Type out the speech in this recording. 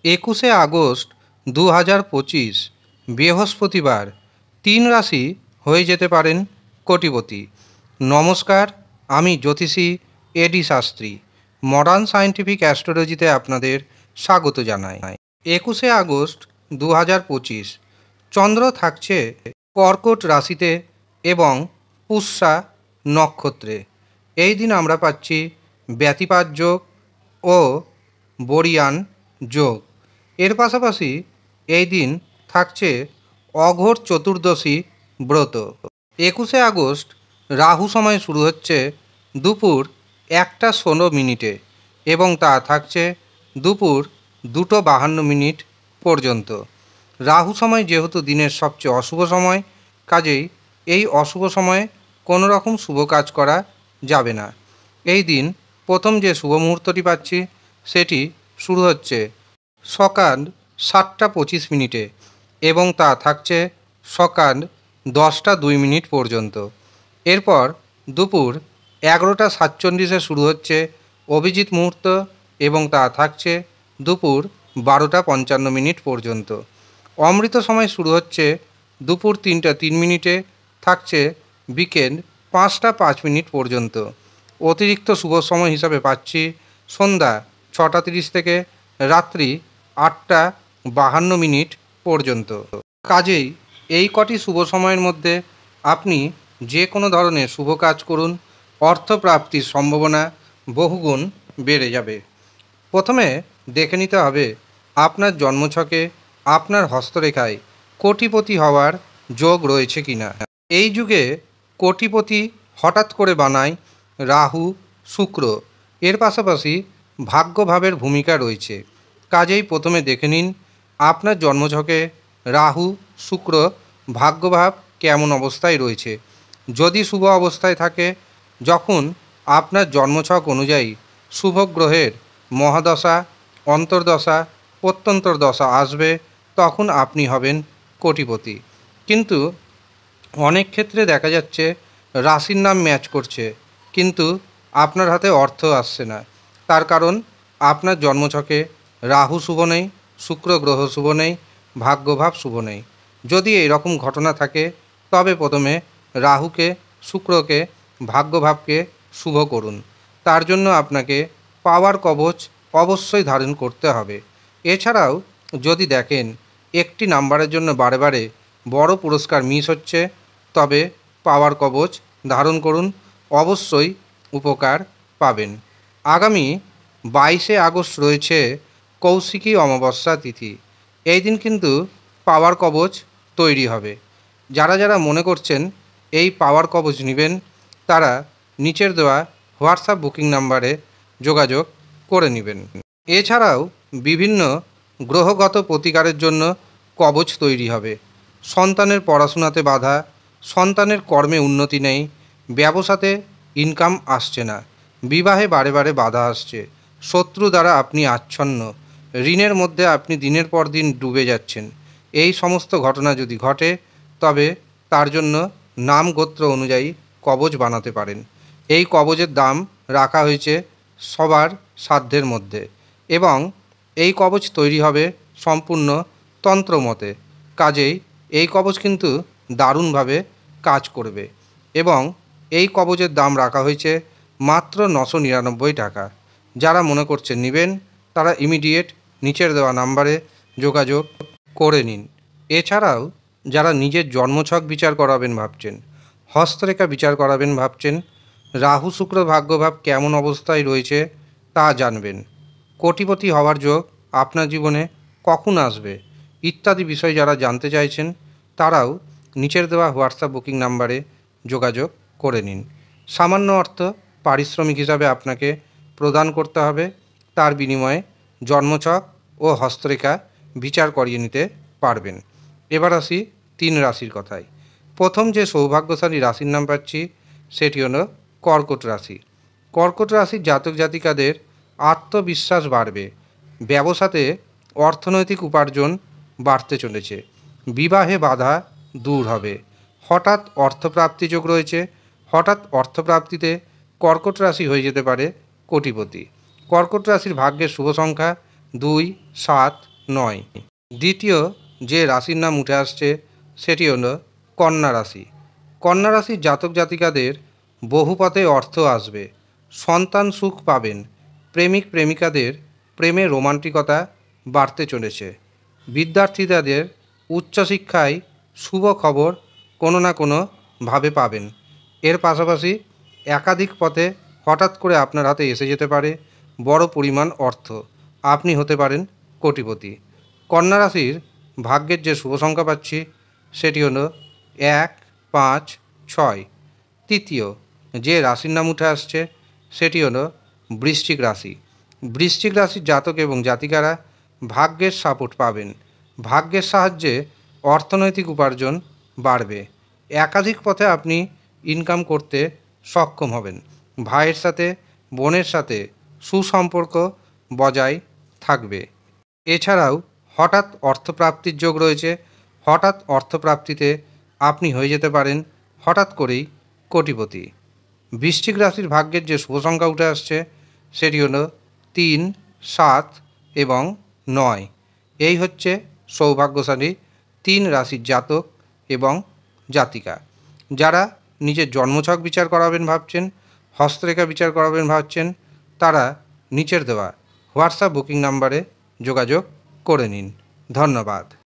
21শে August 2025 বৃহস্পতিবার 3 রাশি হয়ে যেতে পারেন কোটিপতি। নমস্কার, আমি জ্যোতিষী এডি শাস্ত্রী। মডার্ন সায়েন্টিফিক অ্যাস্ট্রোলজিতে আপনাদের স্বাগত জানাই। 21শে আগস্ট 2025 চন্দ্র থাকছে কর্কট রাশিতে এবং পুষ্যা নক্ষত্রে। এই দিন আমরা পাচ্ছি ব্যতিপাত যোগ ও বরিয়ান যোগ। এর পাশাপাশি এই দিন থাকছে অঘোর চতুর্দশী ব্রত। 21শে আগস্ট রাহু সময় শুরু হচ্ছে দুপুর 1:16 এবং তা থাকছে দুপুর 2:52 পর্যন্ত। রাহু সময় যেহেতু দিনের সবচেয়ে অশুভ সময়, কাজেই এই অশুভ সময়ে কোনো রকম শুভ কাজ করা যাবে না। এই দিন প্রথম যে শুভ মুহূর্তটি পাচ্ছি সেটি শুরু হচ্ছে সকাল 7:25 এবং তা থাকছে সকাল 10:02 পর্যন্ত। এরপর দুপুর 11:47 শুরু হচ্ছে অভিজিৎ মুহূর্ত এবং তা থাকছে দুপুর 12:55 পর্যন্ত। অমৃত সময় শুরু হচ্ছে দুপুর 3:03 থাকছে বিকেল 5:05 পর্যন্ত। অতিরিক্ত শুভ সময় হিসাবে পাচ্ছি সন্ধ্যা 6:30 থেকে রাত্রি 8:52 পর্যন্ত। কাজেই এই কটি শুভ সময়ের মধ্যে আপনি যে কোনো ধরনের শুভ কাজ করুন, অর্থপ্রাপ্তির সম্ভাবনা বহুগুণ বেড়ে যাবে। প্রথমে দেখে নিতে হবে আপনার জন্মছকে আপনার হস্তরেখায় কোটিপতি হওয়ার যোগ রয়েছে কিনা। এই যুগে কোটিপতি হঠাৎ করে বানায় রাহু শুক্র। এর পাশাপাশি ভাগ্যভাবের ভূমিকা রয়েছে। কাজেই প্রথমে দেখে নিন আপনার জন্মছকে রাহু শুক্র ভাগ্যভাব কেমন অবস্থায় রয়েছে। যদি শুভ অবস্থায় থাকে, যখন আপনার জন্মছক অনুযায়ী শুভ গ্রহের মহাদশা, অন্তর্দশা, প্রত্যন্তর দশা আসবে, তখন আপনি হবেন কোটিপতি। কিন্তু অনেক ক্ষেত্রে দেখা যাচ্ছে রাশির নাম ম্যাচ করছে, কিন্তু আপনার হাতে অর্থ আসছে না। তার কারণ আপনার জন্মছকে রাহু শুভ নেই, শুক্র গ্রহ শুভ নেই, ভাগ্যভাব শুভ নেই। যদি এরকম ঘটনা থাকে, তবে প্রথমে রাহুকে, শুক্রকে, ভাগ্যভাবকে শুভ করুন। তার জন্য আপনাকে পাওয়ার কবচ অবশ্যই ধারণ করতে হবে। এছাড়াও যদি দেখেন একটি নাম্বারের জন্য বারে বারে বড় পুরস্কার মিস হচ্ছে, তবে পাওয়ার কবচ ধারণ করুন, অবশ্যই উপকার পাবেন। আগামী 22শে আগস্ট রয়েছে কৌশিকী অমাবস্যা তিথি। এই দিন কিন্তু পাওয়ার কবচ তৈরি হবে। যারা যারা মনে করছেন এই পাওয়ার কবচ নেবেন, তারা নিচের দেওয়া হোয়াটসঅ্যাপ বুকিং নাম্বারে যোগাযোগ করে নেবেন। এছাড়াও বিভিন্ন গ্রহগত প্রতিকারের জন্য কবচ তৈরি হবে। সন্তানের পড়াশোনাতে বাধা, সন্তানের কর্মে উন্নতি নেই, ব্যবসাতে ইনকাম আসছে না, বিবাহে বারে বারে বাধা আসছে, শত্রু দ্বারা আপনি আচ্ছন্ন, ঋণের মধ্যে আপনি দিনের পর দিন ডুবে যাচ্ছেন। এই সমস্ত ঘটনা যদি ঘটে, তবে তার জন্য নাম গোত্র অনুযায়ী কবচ বানাতে পারেন। এই কবচের দাম রাখা হয়েছে সবার সাধ্যের মধ্যে এবং এই কবচ তৈরি হবে সম্পূর্ণ তন্ত্রমতে। কাজেই এই কবচ কিন্তু দারুণভাবে কাজ করবে এবং এই কবচের দাম রাখা হয়েছে মাত্র 999 টাকা। যারা মনে করছেন নেবেন, তারা ইমিডিয়েট নিচের দেওয়া নাম্বারে যোগাযোগ করে নিন। এছাড়াও যারা নিজের জন্মছক বিচার করাবেন ভাবছেন, হস্তরেখা বিচার করাবেন ভাবছেন, রাহু শুক্র ভাগ্যভাব কেমন অবস্থায় রয়েছে তা জানবেন, কোটিপতি হওয়ার যোগ আপনার জীবনে কখন আসবে ইত্যাদি বিষয় যারা জানতে চাইছেন, তারাও নিচের দেওয়া হোয়াটসঅ্যাপ বুকিং নাম্বারে যোগাযোগ করে নিন। সামান্য অর্থ পারিশ্রমিক হিসাবে আপনাকে প্রদান করতে হবে। তার বিনিময়ে জন্মছক ও হস্তরেখা বিচার করিয়ে নিতে পারবেন। এবার আসি 3 রাশির কথায়। প্রথম যে সৌভাগ্যশালী রাশির নাম পাচ্ছি সেটি হলো কর্কট রাশি। কর্কট রাশির জাতক জাতিকাদের আত্মবিশ্বাস বাড়বে, ব্যবসাতে অর্থনৈতিক উপার্জন বাড়তে চলেছে, বিবাহে বাধা দূর হবে, হঠাৎ অর্থপ্রাপ্তি যোগ রয়েছে। হঠাৎ অর্থপ্রাপ্তিতে কর্কট রাশি হয়ে যেতে পারে কোটিপতি। কর্কট রাশির ভাগ্যের শুভ সংখ্যা 2, 7, নয়। দ্বিতীয় যে রাশির নাম উঠে আসছে সেটি হলো কন্যা রাশি। কন্যা রাশির জাতক জাতিকাদের বহুপথে অর্থ আসবে, সন্তান সুখ পাবেন, প্রেমিক প্রেমিকাদের প্রেমে রোমান্টিকতা বাড়তে চলেছে। বিদ্যার্থীদের উচ্চশিক্ষায় শুভ খবর কোনো না কোনোভাবে পাবেন। এর পাশাপাশি একাধিক পথে হঠাৎ করে আপনার হাতে এসে যেতে পারে বড় পরিমাণ অর্থ। আপনি হতে পারেন কোটিপতি। কন্যা রাশির ভাগ্যের যে শুভ সংখ্যা পাচ্ছি সেটি হলো 1, 5, 6। তৃতীয় যে রাশির নাম উঠে আসছে সেটি হলো বৃশ্চিক রাশি। বৃশ্চিক রাশির জাতক এবং জাতিকারা ভাগ্যের সাপোর্ট পাবেন। ভাগ্যের সাহায্যে অর্থনৈতিক উপার্জন বাড়বে। একাধিক পথে আপনি ইনকাম করতে সক্ষম হবেন। ভাইয়ের সাথে বোনের সাথে সুসম্পর্ক বজায় থাকবে। এছাড়াও হঠাৎ অর্থপ্রাপ্তির যোগ রয়েছে। হঠাৎ অর্থপ্রাপ্তিতে আপনি হয়ে যেতে পারেন হঠাৎ করেই কোটিপতি। বৃশ্চিক রাশির ভাগ্যের যে শুভ সংখ্যা উঠে আসছে সেটি হলো 3, 7 এবং 9। এই হচ্ছে সৌভাগ্যশালী 3 রাশির জাতক এবং জাতিকা। যারা নিজের জন্মছক বিচার করাবেন ভাবছেন, হস্তরেখা বিচার করাবেন ভাবছেন, তারা নিচের দেওয়া হোয়াটসঅ্যাপ বুকিং নাম্বারে যোগাযোগ করে নিন। ধন্যবাদ।